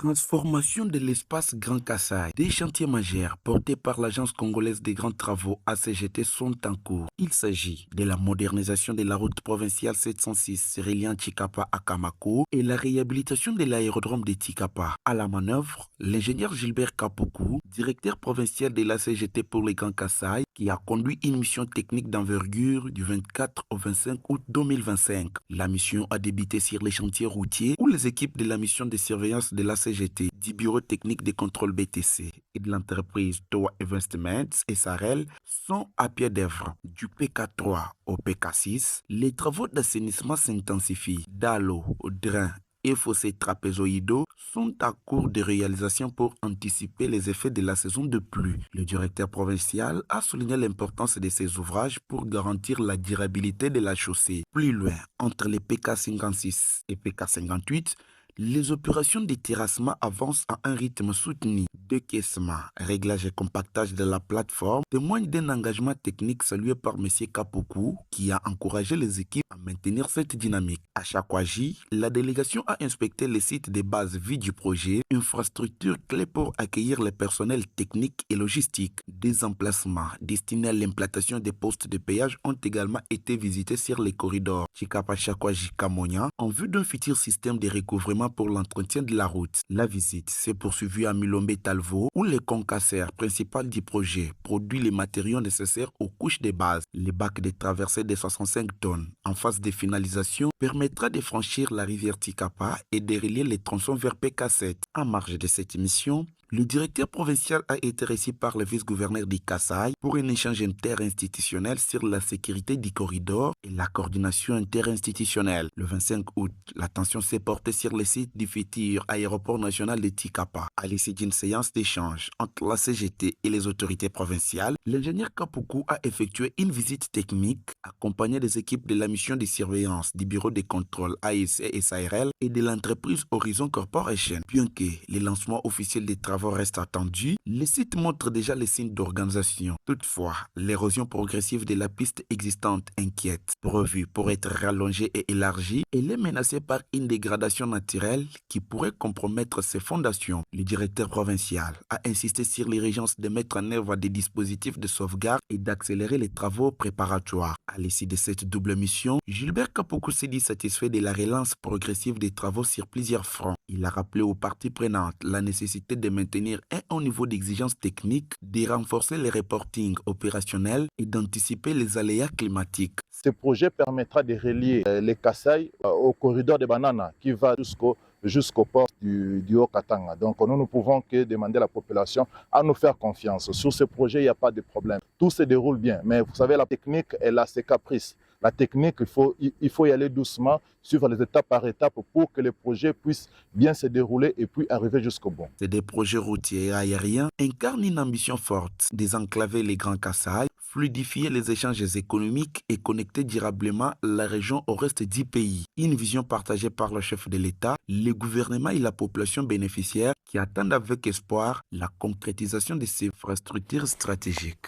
Transformation de l'espace Grand Kassai. Des chantiers majeurs portés par l'Agence congolaise des grands travaux ACGT sont en cours. Il s'agit de la modernisation de la route provinciale 706 reliant Chikapa à Kamako et la réhabilitation de l'aérodrome de Chikapa. À la manœuvre, l'ingénieur Gilbert Kapoku, directeur provincial de l'ACGT pour les Grands Kassai, qui a conduit une mission technique d'envergure du 24 au 25 août 2025. La mission a débuté sur les chantiers routiers où les équipes de la mission de surveillance de l'ACGT, du bureau technique de contrôle BTC et de l'entreprise Toa Investments et Sarel sont à pied d'œuvre. Du PK3 au PK6, les travaux d'assainissement s'intensifient. Dallo, drain et fossés trapézoïdaux sont à court de réalisation pour anticiper les effets de la saison de pluie. Le directeur provincial a souligné l'importance de ces ouvrages pour garantir la durabilité de la chaussée. Plus loin, entre les PK 56 et PK 58, les opérations de terrassement avancent à un rythme soutenu. Décaissement, réglage et compactage de la plateforme témoignent d'un engagement technique salué par M. Kapoku qui a encouragé les équipes à maintenir cette dynamique. À Chakwaji, la délégation a inspecté les sites de base vie du projet, infrastructure clé pour accueillir les personnels techniques et logistiques. Des emplacements destinés à l'implantation des postes de péage ont également été visités sur les corridors Chikapa Chakwaji Kamonia en vue d'un futur système de recouvrement pour l'entretien de la route. La visite s'est poursuivie à Milombe Talvo où le concasseur principal du projet produit les matériaux nécessaires aux couches de base. Les bacs de traversée de 65 tonnes en phase de finalisation permettra de franchir la rivière Tikapa et de relier les tronçons vers PK7. En marge de cette mission, le directeur provincial a été reçu par le vice-gouverneur du Kassai pour un échange interinstitutionnel sur la sécurité du corridor et la coordination interinstitutionnelle. Le 25 août, l'attention s'est portée sur le site du futur aéroport national de Tikapa. À l'issue d'une séance d'échange entre la CGT et les autorités provinciales, l'ingénieur Kapoku a effectué une visite technique accompagnée des équipes de la mission de surveillance du bureau de contrôle AEC et SARL et de l'entreprise Horizon Corporation. Bien que le lancement officiel des travaux reste attendu, le site montre déjà les signes d'organisation. Toutefois, l'érosion progressive de la piste existante inquiète. Prévue pour être rallongée et élargie, elle est menacée par une dégradation naturelle qui pourrait compromettre ses fondations. Le directeur provincial a insisté sur l'urgence de mettre en œuvre des dispositifs de sauvegarde et d'accélérer les travaux préparatoires. À l'issue de cette double mission, Gilbert Kapoku s'est dit satisfait de la relance progressive des travaux sur plusieurs fronts. Il a rappelé aux parties prenantes la nécessité de maintenir un haut niveau d'exigence technique, de renforcer les reportings opérationnels et d'anticiper les aléas climatiques. Ce projet permettra de relier les Kassai au corridor de Banana qui va jusqu'au port du Haut-Katanga. Donc nous ne pouvons que demander à la population à nous faire confiance. Sur ce projet, il n'y a pas de problème. Tout se déroule bien. Mais vous savez, la technique, elle a ses caprices. La technique, il faut y aller doucement, suivre les étapes par étapes pour que le projet puisse bien se dérouler et puis arriver jusqu'au bout. Des projets routiers et aériens incarnent une ambition forte, désenclaver les Grands Kassai, fluidifier les échanges économiques et connecter durablement la région au reste du pays. Une vision partagée par le chef de l'État, le gouvernement et la population bénéficiaire qui attendent avec espoir la concrétisation de ces infrastructures stratégiques.